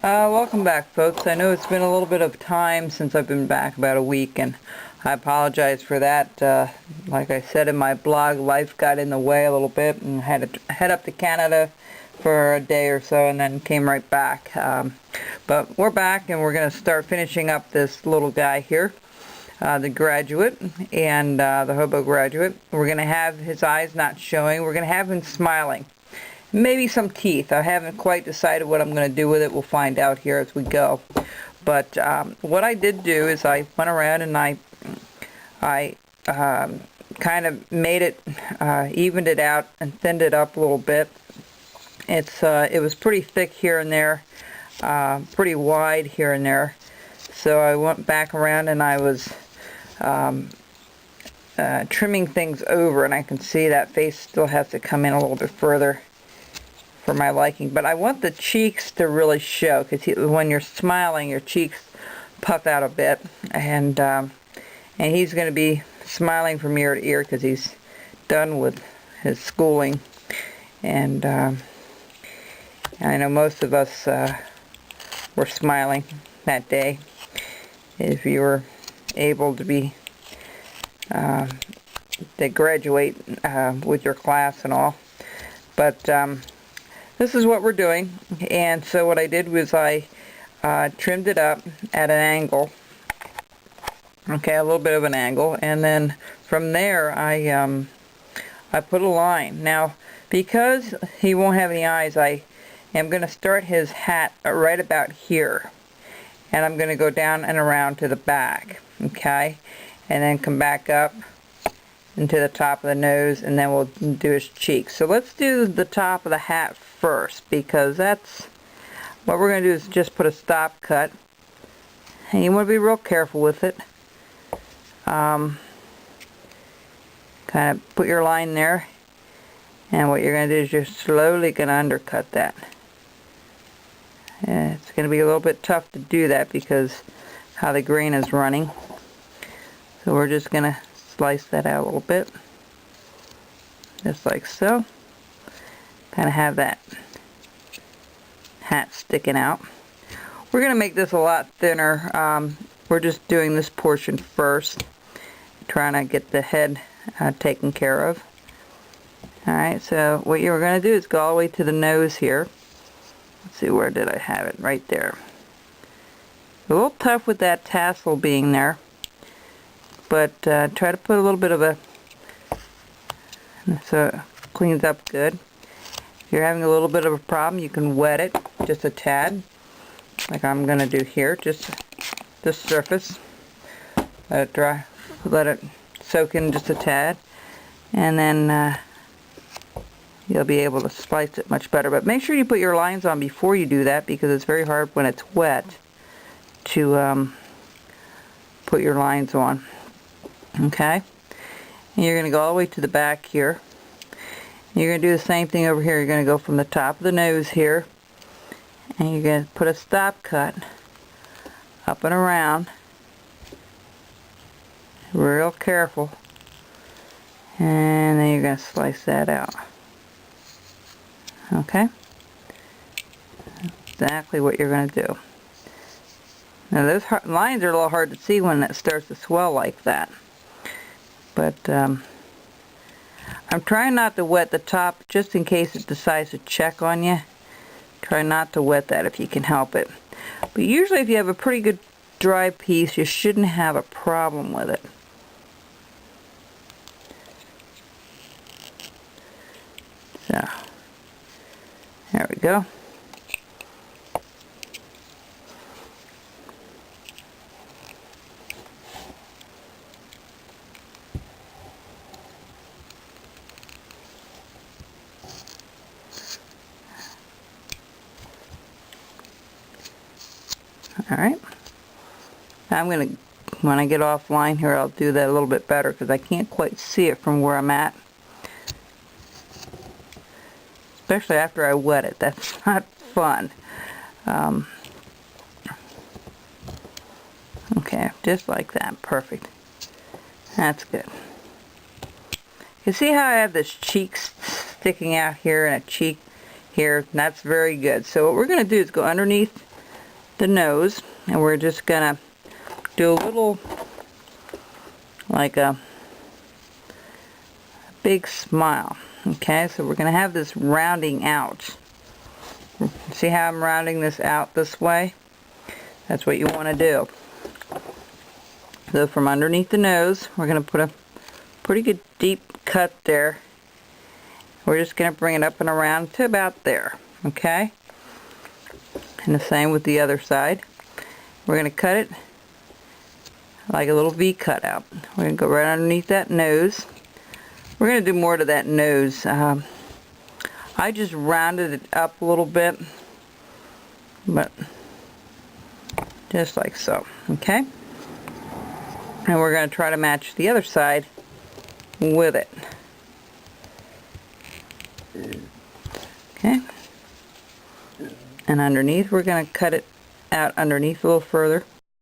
Welcome back, folks. I know it's been a little bit of time since I've been back, about a week, and I apologize for that. Like I said in my blog, life got in the way a little bit, and I had to head up to Canada for a day or so and then came right back. But we're back, and we're going to start finishing up this little guy here, the graduate, and the Hobo Graduate. We're going to have his eyes not showing. We're going to have him smiling. Maybe some teeth. I haven't quite decided what I'm going to do with it. We'll find out here as we go. But what I did do is I went around and I kind of made it, evened it out and thinned it up a little bit. It was pretty thick here and there, pretty wide here and there. So I went back around and I was trimming things over, and I can see that face still has to come in a little bit further for my liking, but I want the cheeks to really show, because when you're smiling, your cheeks puff out a bit, and he's going to be smiling from ear to ear because he's done with his schooling, and I know most of us were smiling that day if you were able to be to graduate with your class and all, but this is what we're doing. And so what I did was I trimmed it up at an angle, okay, a little bit of an angle, and then from there I put a line. Now, because he won't have any eyes, I am going to start his hat right about here, and I'm going to go down and around to the back, okay, and then come back up into the top of the nose, and then we'll do his cheeks. So let's do the top of the hat first, because that's what we're going to do, is just put a stop cut, and you want to be real careful with it. Kind of put your line there, and what you're going to do is you're slowly going to undercut that. And it's going to be a little bit tough to do that because how the grain is running. So we're just going to slice that out a little bit, just like so. Kind of have that hat sticking out. We're going to make this a lot thinner. We're just doing this portion first, trying to get the head taken care of. Alright, so what you're going to do is go all the way to the nose here. Let's see, where did I have it? Right there. A little tough with that tassel being there, but try to put a little bit of a, so it cleans up good. If you're having a little bit of a problem, you can wet it just a tad, like I'm going to do here, just this surface. Let it dry, let it soak in just a tad, and then you'll be able to slice it much better. But make sure you put your lines on before you do that, because it's very hard when it's wet to put your lines on. Okay, and you're going to go all the way to the back here. You're going to do the same thing over here. You're going to go from the top of the nose here, and you're going to put a stop cut up and around, real careful, and then you're going to slice that out. Okay, exactly what you're going to do. Now those lines are a little hard to see when it starts to swell like that. But I'm trying not to wet the top, just in case it decides to check on you. Try not to wet that if you can help it. But usually if you have a pretty good dry piece, you shouldn't have a problem with it. So, there we go. Alright, I'm going to, when I get offline here, I'll do that a little bit better because I can't quite see it from where I'm at. Especially after I wet it, that's not fun. Okay, just like that, perfect. That's good. You see how I have this cheek sticking out here and a cheek here? That's very good. So what we're going to do is go underneath the nose, and we're just gonna do a little, like a big smile. Okay, so we're gonna have this rounding out. See how I'm rounding this out this way? That's what you want to do. So from underneath the nose, we're going to put a pretty good deep cut there. We're just going to bring it up and around to about there. Okay? And the same with the other side. We're going to cut it like a little V cutout. We're going to go right underneath that nose. We're going to do more to that nose. I just rounded it up a little bit, but just like so. Okay? And we're going to try to match the other side with it. Okay? And underneath, we're going to cut it out underneath a little further.